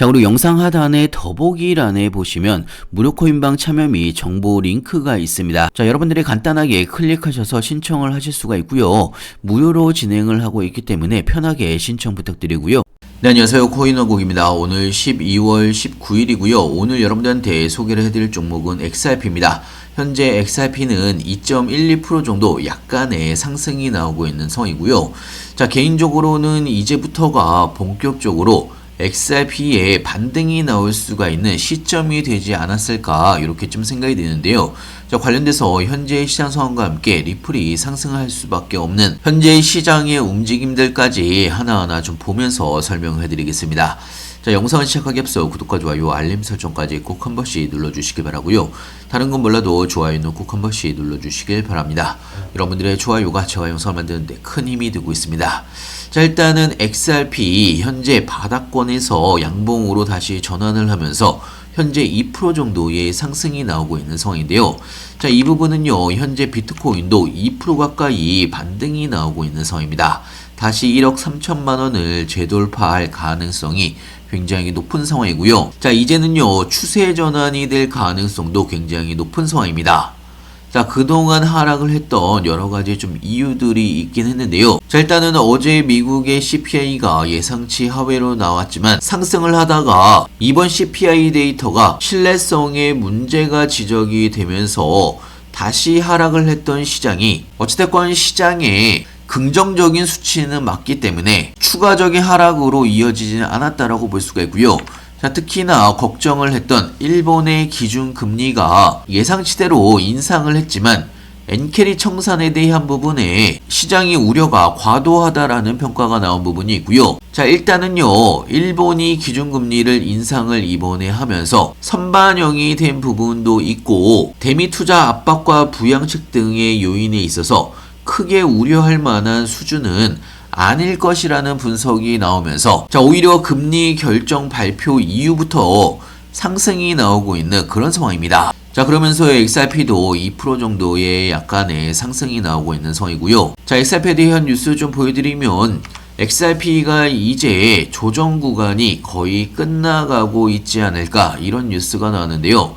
자, 그리고 영상 하단의 더보기란에 보시면 무료 코인방 참여 및 정보 링크가 있습니다. 자, 여러분들이 간단하게 클릭하셔서 신청을 하실 수가 있고요. 무료로 진행을 하고 있기 때문에 편하게 신청 부탁드리고요. 네, 안녕하세요. 코인왕국입니다. 오늘 12월 19일이고요. 오늘 여러분들한테 소개를 해드릴 종목은 XRP입니다. 현재 XRP는 2.12% 정도 약간의 상승이 나오고 있는 상황이고요. 자, 개인적으로는 이제부터가 본격적으로 XRP에 반등이 나올 수가 있는 시점이 되지 않았을까 이렇게 좀 생각이 드는데요. 자, 관련돼서 현재 시장 상황과 함께 리플이 상승할 수밖에 없는 현재 시장의 움직임들까지 하나하나 좀 보면서 설명해 드리겠습니다. 자, 영상을 시작하기 앞서 구독과 좋아요, 알림 설정까지 꼭 한 번씩 눌러주시기 바라고요. 다른 건 몰라도 좋아요는 꼭 한 번씩 눌러주시길 바랍니다. 여러분들의 좋아요가 제가 영상을 만드는데 큰 힘이 되고 있습니다. 자, 일단은 XRP 현재 바닥권에서 양봉으로 다시 전환을 하면서 현재 2% 정도의 상승이 나오고 있는 상황인데요. 자, 이 부분은요, 현재 비트코인도 2% 가까이 반등이 나오고 있는 상황입니다. 다시 1억 3천만 원을 재돌파할 가능성이 굉장히 높은 상황이고요. 자, 이제는요, 추세 전환이 될 가능성도 굉장히 높은 상황입니다. 자, 그동안 하락을 했던 여러가지 좀 이유들이 있긴 했는데요. 자, 일단은 어제 미국의 CPI가 예상치 하회로 나왔지만 상승을 하다가 이번 CPI 데이터가 신뢰성에 문제가 지적이 되면서 다시 하락을 했던 시장이 어찌됐건 시장에 긍정적인 수치는 맞기 때문에 추가적인 하락으로 이어지지는 않았다라고 볼 수가 있고요. 자, 특히나 걱정을 했던 일본의 기준금리가 예상치대로 인상을 했지만 엔캐리 청산에 대한 부분에 시장의 우려가 과도하다라는 평가가 나온 부분이 있고요. 자, 일단은요, 일본이 기준금리를 인상을 이번에 하면서 선반영이 된 부분도 있고 대미 투자 압박과 부양책 등의 요인에 있어서 크게 우려할 만한 수준은 아닐 것이라는 분석이 나오면서 자, 오히려 금리 결정 발표 이후부터 상승이 나오고 있는 그런 상황입니다. 자, 그러면서 XRP도 2% 정도의 약간의 상승이 나오고 있는 상황이고요. 자, XRP에 대한 뉴스 좀 보여드리면 XRP가 이제 조정 구간이 거의 끝나가고 있지 않을까 이런 뉴스가 나왔는데요.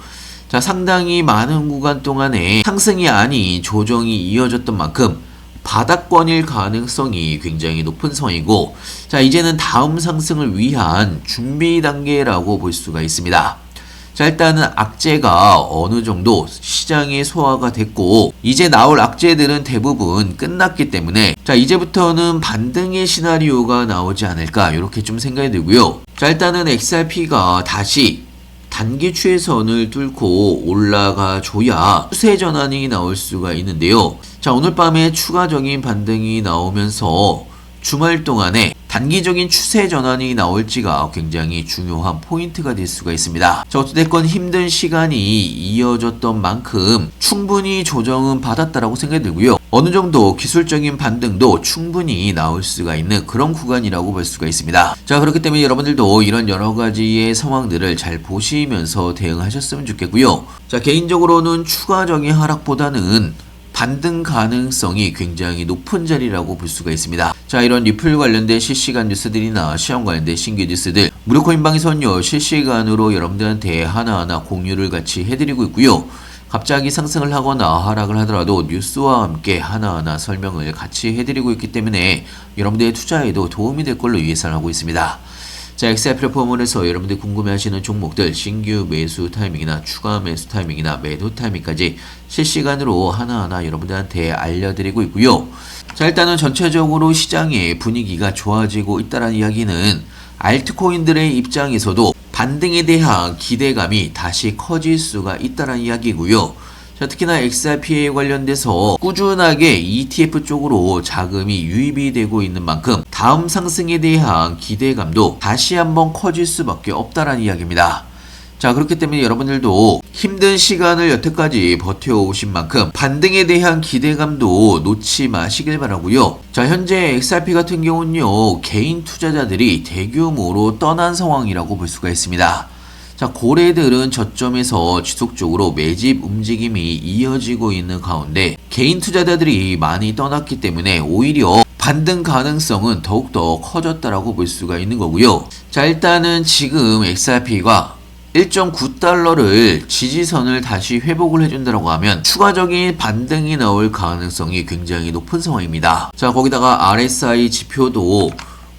자, 상당히 많은 구간 동안에 상승이 아닌 조정이 이어졌던 만큼 바닥권일 가능성이 굉장히 높은 상황이고, 자, 이제는 다음 상승을 위한 준비 단계라고 볼 수가 있습니다. 자, 일단은 악재가 어느 정도 시장에 소화가 됐고 이제 나올 악재들은 대부분 끝났기 때문에 자, 이제부터는 반등의 시나리오가 나오지 않을까 이렇게 좀 생각이 들고요. 자, 일단은 XRP가 다시 단기 추세선을 뚫고 올라가 줘야 추세 전환이 나올 수가 있는데요. 자, 오늘 밤에 추가적인 반등이 나오면서 주말 동안에 단기적인 추세 전환이 나올지가 굉장히 중요한 포인트가 될 수가 있습니다. 자, 어찌됐건 힘든 시간이 이어졌던 만큼 충분히 조정은 받았다라고 생각이 들고요. 어느 정도 기술적인 반등도 충분히 나올 수가 있는 그런 구간이라고 볼 수가 있습니다. 자, 그렇기 때문에 여러분들도 이런 여러 가지의 상황들을 잘 보시면서 대응하셨으면 좋겠고요. 자, 개인적으로는 추가적인 하락보다는 반등 가능성이 굉장히 높은 자리라고 볼 수가 있습니다. 자, 이런 리플 관련된 실시간 뉴스들이나 시험 관련된 신규 뉴스들 무료 코인방에서는요, 실시간으로 여러분들한테 하나하나 공유를 같이 해드리고 있고요. 갑자기 상승을 하거나 하락을 하더라도 뉴스와 함께 하나하나 설명을 같이 해드리고 있기 때문에 여러분들의 투자에도 도움이 될 걸로 예상하고 있습니다. 자, XRP 플랫폼에서 여러분들이 궁금해하시는 종목들 신규 매수 타이밍이나 추가 매수 타이밍이나 매도 타이밍까지 실시간으로 하나하나 여러분들한테 알려드리고 있고요. 자, 일단은 전체적으로 시장의 분위기가 좋아지고 있다는 이야기는 알트코인들의 입장에서도 반등에 대한 기대감이 다시 커질 수가 있다는 이야기고요. 자, 특히나 XRP에 관련돼서 꾸준하게 ETF 쪽으로 자금이 유입이 되고 있는 만큼 다음 상승에 대한 기대감도 다시 한번 커질 수밖에 없다라는 이야기입니다. 자, 그렇기 때문에 여러분들도 힘든 시간을 여태까지 버텨오신 만큼 반등에 대한 기대감도 놓지 마시길 바라고요. 자, 현재 XRP 같은 경우는요, 개인 투자자들이 대규모로 떠난 상황이라고 볼 수가 있습니다. 자, 고래들은 저점에서 지속적으로 매집 움직임이 이어지고 있는 가운데 개인 투자자들이 많이 떠났기 때문에 오히려 반등 가능성은 더욱더 커졌다라고 볼 수가 있는 거고요. 자, 일단은 지금 XRP가 1.9달러를 지지선을 다시 회복을 해준다고 하면 추가적인 반등이 나올 가능성이 굉장히 높은 상황입니다. 자, 거기다가 RSI 지표도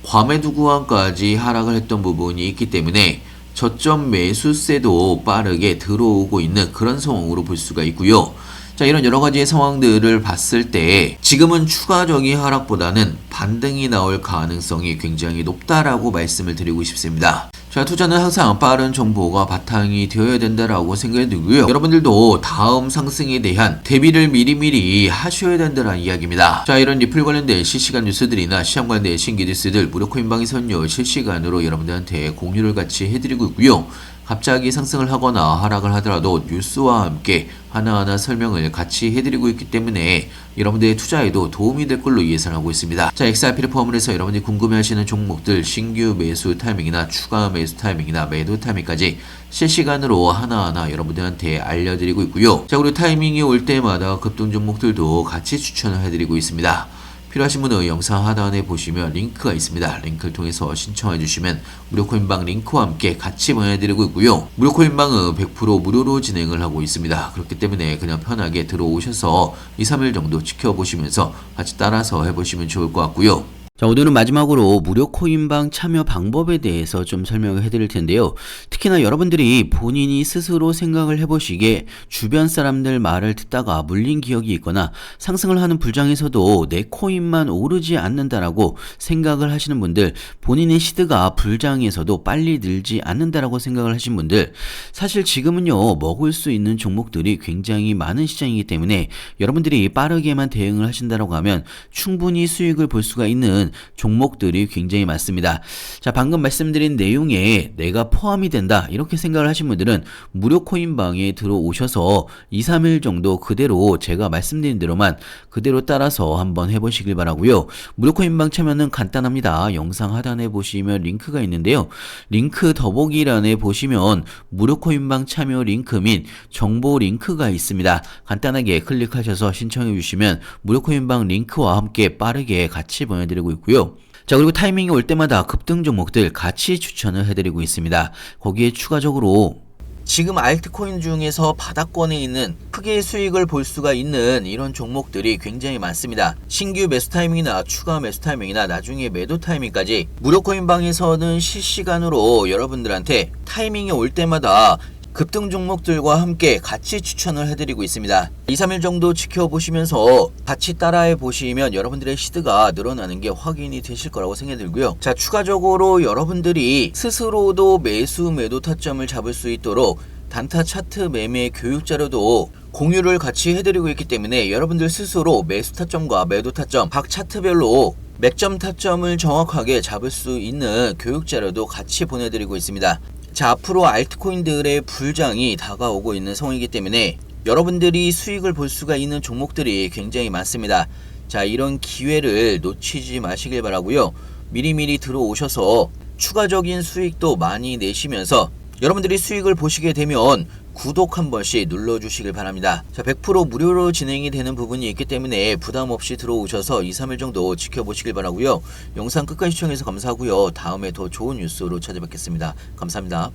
과매도 구간까지 하락을 했던 부분이 있기 때문에 저점 매수세도 빠르게 들어오고 있는 그런 상황으로 볼 수가 있고요. 자, 이런 여러 가지의 상황들을 봤을 때 지금은 추가적인 하락보다는 반등이 나올 가능성이 굉장히 높다라고 말씀을 드리고 싶습니다. 자, 투자는 항상 빠른 정보가 바탕이 되어야 된다라고 생각이 들고요. 여러분들도 다음 상승에 대한 대비를 미리미리 하셔야 된다는 이야기입니다. 자, 이런 리플 관련된 실시간 뉴스들이나 시장 관련된 신규 뉴스들 무료코인방에서는요 실시간으로 여러분들한테 공유를 같이 해드리고 있고요. 갑자기 상승을 하거나 하락을 하더라도 뉴스와 함께 하나하나 설명을 같이 해드리고 있기 때문에 여러분들의 투자에도 도움이 될 걸로 예상하고 있습니다. 자, XRP를 포함을 해서 여러분들이 궁금해하시는 종목들 신규 매수 타이밍이나 추가 매수 타이밍이나 매도 타이밍까지 실시간으로 하나하나 여러분들한테 알려드리고 있고요. 자, 그리고 타이밍이 올 때마다 급등 종목들도 같이 추천을 해드리고 있습니다. 필요하신 분은 영상 하단에 보시면 링크가 있습니다. 링크를 통해서 신청해 주시면 무료코인방 링크와 함께 같이 보내드리고 있고요. 무료코인방은 100% 무료로 진행을 하고 있습니다. 그렇기 때문에 그냥 편하게 들어오셔서 2, 3일 정도 지켜보시면서 같이 따라서 해보시면 좋을 것 같고요. 자, 오늘은 마지막으로 무료 코인방 참여 방법에 대해서 좀 설명을 해드릴 텐데요. 특히나 여러분들이 본인이 스스로 생각을 해보시기에 주변 사람들 말을 듣다가 물린 기억이 있거나 상승을 하는 불장에서도 내 코인만 오르지 않는다라고 생각을 하시는 분들, 본인의 시드가 불장에서도 빨리 늘지 않는다라고 생각을 하신 분들, 사실 지금은요 먹을 수 있는 종목들이 굉장히 많은 시장이기 때문에 여러분들이 빠르게만 대응을 하신다라고 하면 충분히 수익을 볼 수가 있는 종목들이 굉장히 많습니다. 자, 방금 말씀드린 내용에 내가 포함이 된다 이렇게 생각을 하신 분들은 무료 코인방에 들어오셔서 2, 3일 정도 그대로 제가 말씀드린 대로만 그대로 따라서 한번 해보시길 바라고요. 무료 코인방 참여는 간단합니다. 영상 하단에 보시면 링크가 있는데요. 링크 더보기란에 보시면 무료 코인방 참여 링크 및 정보 링크가 있습니다. 간단하게 클릭하셔서 신청해 주시면 무료 코인방 링크와 함께 빠르게 같이 보내드리고 있고요. 자, 그리고 타이밍이 올 때마다 급등 종목들 같이 추천을 해드리고 있습니다. 거기에 추가적으로 지금 알트코인 중에서 바닥권에 있는 크게 수익을 볼 수가 있는 이런 종목들이 굉장히 많습니다. 신규 매수 타이밍이나 추가 매수 타이밍이나 나중에 매도 타이밍까지 무료 코인방에서는 실시간으로 여러분들한테 타이밍이 올 때마다 급등 종목들과 함께 같이 추천을 해드리고 있습니다. 2, 3일 정도 지켜보시면서 같이 따라해 보시면 여러분들의 시드가 늘어나는 게 확인이 되실 거라고 생각이 들고요. 자, 추가적으로 여러분들이 스스로도 매수 매도 타점을 잡을 수 있도록 단타 차트 매매 교육 자료도 공유를 같이 해드리고 있기 때문에 여러분들 스스로 매수 타점과 매도 타점 각 차트별로 맥점 타점을 정확하게 잡을 수 있는 교육 자료도 같이 보내드리고 있습니다. 자, 앞으로 알트코인들의 불장이 다가오고 있는 상황이기 때문에 여러분들이 수익을 볼 수가 있는 종목들이 굉장히 많습니다. 자, 이런 기회를 놓치지 마시길 바라고요. 미리미리 들어오셔서 추가적인 수익도 많이 내시면서 여러분들이 수익을 보시게 되면 구독 한 번씩 눌러주시길 바랍니다. 자, 100% 무료로 진행이 되는 부분이 있기 때문에 부담 없이 들어오셔서 2, 3일 정도 지켜보시길 바라고요. 영상 끝까지 시청해서 감사하고요. 다음에 더 좋은 뉴스로 찾아뵙겠습니다. 감사합니다.